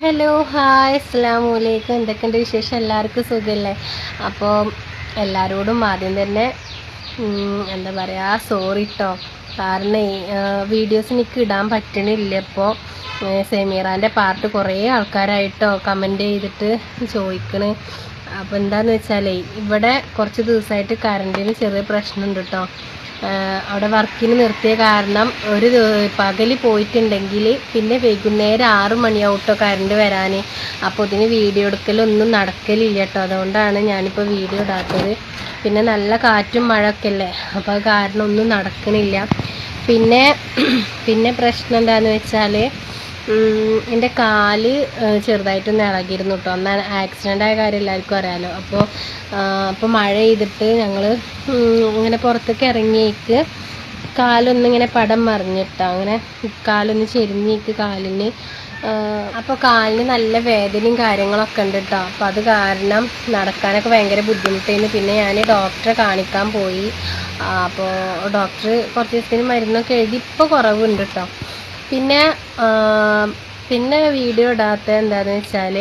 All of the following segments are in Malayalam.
ഹലോ ഹായ് അസ്സലാമു അലൈക്കും. എന്തൊക്കെയുണ്ട് വിശേഷം? എല്ലാവർക്കും സുഖമല്ലേ? അപ്പോൾ എല്ലാവരോടും ആദ്യം തന്നെ എന്താ പറയുക, സോറി കേട്ടോ. കാരണം വീഡിയോസ് എനിക്ക് ഇടാൻ പറ്റണില്ല. ഇപ്പോൾ സെമീറാൻ്റെ പാർട്ട് കുറേ ആൾക്കാരായിട്ടോ കമൻറ്റ് ചെയ്തിട്ട് ചോദിക്കണ്. അപ്പോൾ എന്താണെന്ന് വെച്ചാലേ, ഇവിടെ കുറച്ച് ദിവസമായിട്ട് കറണ്ടിന് ചെറിയ പ്രശ്നമുണ്ട് കേട്ടോ. അവിടെ വർക്കിന് നിർത്തിയ കാരണം ഒരു പകൽ പോയിട്ടുണ്ടെങ്കിൽ പിന്നെ വൈകുന്നേരം 6 മണിയാവും കേട്ടോ കറണ്ട് വരാൻ. അപ്പോൾ ഇതിന് വീഡിയോ എടുക്കലൊന്നും നടക്കലില്ല കേട്ടോ. അതുകൊണ്ടാണ് ഞാനിപ്പോൾ വീഡിയോ ഇടാത്തത്. പിന്നെ നല്ല കാറ്റും മഴയൊക്കെ അല്ലേ, അപ്പോൾ അത് കാരണം ഒന്നും നടക്കണില്ല. പിന്നെ പ്രശ്നം എന്താണെന്ന് വെച്ചാൽ, എൻ്റെ കാല് ചെറുതായിട്ടൊന്ന് ഇളകിയിരുന്നു കേട്ടോ. അന്ന് ആക്സിഡൻ്റ് ആയ കാര്യം എല്ലാവർക്കും അറിയാമല്ലോ. അപ്പോൾ മഴ ചെയ്തിട്ട് ഞങ്ങൾ ഇങ്ങനെ പുറത്തേക്ക് ഇറങ്ങിയേക്ക് കാലൊന്നിങ്ങനെ പടം മറിഞ്ഞിട്ടോ. അങ്ങനെ കാലൊന്ന് ചെരിഞ്ഞേക്ക് കാലിന്. അപ്പോൾ കാലിന് നല്ല വേദനയും കാര്യങ്ങളൊക്കെ ഉണ്ട് കേട്ടോ. അപ്പോൾ അത് കാരണം നടക്കാനൊക്കെ ഭയങ്കര ബുദ്ധിമുട്ടായിരുന്നു. പിന്നെ ഞാൻ ഡോക്ടറെ കാണിക്കാൻ പോയി. അപ്പോൾ ഡോക്ടർ കുറച്ച് ദിവസത്തിന് മരുന്നൊക്കെ എഴുതി. ഇപ്പോൾ കുറവുണ്ട് കേട്ടോ. പിന്നെ വീഡിയോ ഇടാത്ത എന്താണെന്ന് വെച്ചാൽ,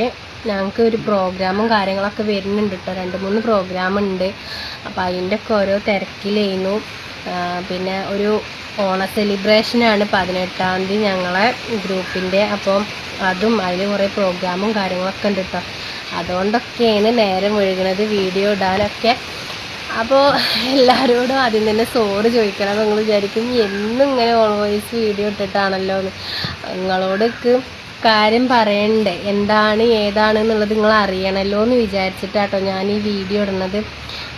ഞങ്ങൾക്ക് ഒരു പ്രോഗ്രാമും കാര്യങ്ങളൊക്കെ വരുന്നുണ്ട് കേട്ടോ. 2-3 പ്രോഗ്രാമുണ്ട്. അപ്പോൾ അതിൻ്റെയൊക്കെ ഓരോ തിരക്കിലായിരുന്നു. പിന്നെ ഒരു ഓണ സെലിബ്രേഷനാണ് 18-ാം തീയതി ഞങ്ങളെ ഗ്രൂപ്പിൻ്റെ. അപ്പം അതും അതിൽ കുറേ പ്രോഗ്രാമും കാര്യങ്ങളൊക്കെ ഉണ്ട് കേട്ടോ. അതുകൊണ്ടൊക്കെയാണ് നേരം ഒഴുകുന്നത് വീഡിയോ ഇടാനൊക്കെ. അപ്പോൾ എല്ലാവരോടും ആദ്യം തന്നെ സോറി ചോദിക്കണം. നിങ്ങൾ വിചാരിക്കും എന്നും ഇങ്ങനെ ഓൾവേസ് വീഡിയോ ഇട്ടിട്ടാണല്ലോ എന്ന്. നിങ്ങളോടൊക്കെ കാര്യം പറയണ്ടേ, എന്താണ് ഏതാണെന്നുള്ളത് നിങ്ങൾ അറിയണമല്ലോ എന്ന് വിചാരിച്ചിട്ടാട്ടോ ഞാൻ ഈ വീഡിയോ ഇടുന്നത്.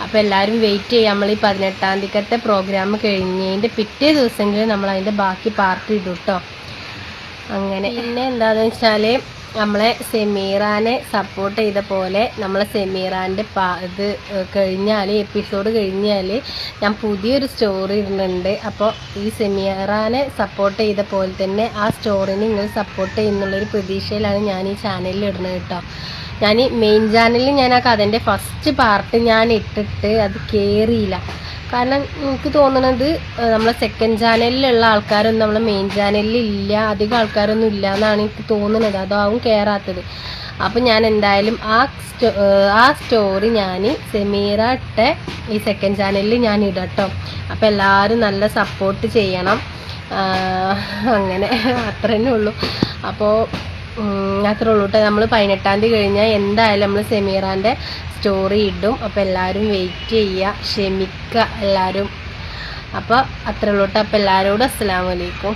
അപ്പോൾ എല്ലാവരും വെയിറ്റ് ചെയ്യാം. നമ്മൾ ഈ 18-ാം തീയതിക്കത്തെ പ്രോഗ്രാം കഴിഞ്ഞതിൻ്റെ പിറ്റേ ദിവസമെങ്കിലും നമ്മൾ അതിൻ്റെ ബാക്കി പാർട്ട് ഇടും കേട്ടോ. അങ്ങനെ പിന്നെ എന്താണെന്ന് വെച്ചാൽ, നമ്മളെ സെമീറാനെ സപ്പോർട്ട് ചെയ്ത പോലെ നമ്മളെ സെമീറാൻ്റെ ഇത് കഴിഞ്ഞാൽ, എപ്പിസോഡ് കഴിഞ്ഞാൽ ഞാൻ പുതിയൊരു സ്റ്റോറി ഇടുന്നുണ്ട്. അപ്പോൾ ഈ സെമീറാനെ സപ്പോർട്ട് ചെയ്ത പോലെ തന്നെ ആ സ്റ്റോറിനെ നിങ്ങൾ സപ്പോർട്ട് ചെയ്യുന്നുള്ളൊരു പ്രതീക്ഷയിലാണ് ഞാൻ ഈ ചാനലിൽ ഇടുന്നത് കേട്ടോ. ഞാൻ ഈ മെയിൻ ചാനലിൽ ഞാൻ ആ കഥൻ്റെ ഫസ്റ്റ് പാർട്ട് ഞാൻ ഇട്ടിട്ട് അത് കയറിയില്ല. കാരണം എനിക്ക് തോന്നുന്നത് നമ്മളെ സെക്കൻഡ് ചാനലിലുള്ള ആൾക്കാരൊന്നും നമ്മളെ മെയിൻ ചാനലിൽ ഇല്ല, അധികം ആൾക്കാരൊന്നും ഇല്ല എന്നാണ് എനിക്ക് തോന്നുന്നത്. അതാവും കയറാത്തത്. അപ്പം ഞാൻ എന്തായാലും ആ സ്റ്റോറി ഞാൻ സെമീറ ഇട്ട ഈ സെക്കൻഡ് ചാനലിൽ ഞാൻ ഇടാം കേട്ടോ. അപ്പോൾ എല്ലാവരും നല്ല സപ്പോർട്ട് ചെയ്യണം. അങ്ങനെ അത്ര തന്നെ ഉള്ളൂ. അപ്പോൾ അത്രേ ഉള്ളൂ കേട്ടോ. നമ്മൾ 18-ാം തീയതി കഴിഞ്ഞാൽ എന്തായാലും നമ്മൾ സെമീറാൻ്റെ സ്റ്റോറി ഇടും. അപ്പോൾ എല്ലാവരും വെയിറ്റ് ചെയ്യുക, ക്ഷമിക്കുക എല്ലാവരും. അപ്പോൾ അത്രേ ഉള്ളൂ കേട്ടോ. അപ്പോൾ എല്ലാവരോടും അസ്സലാമു അലൈക്കും.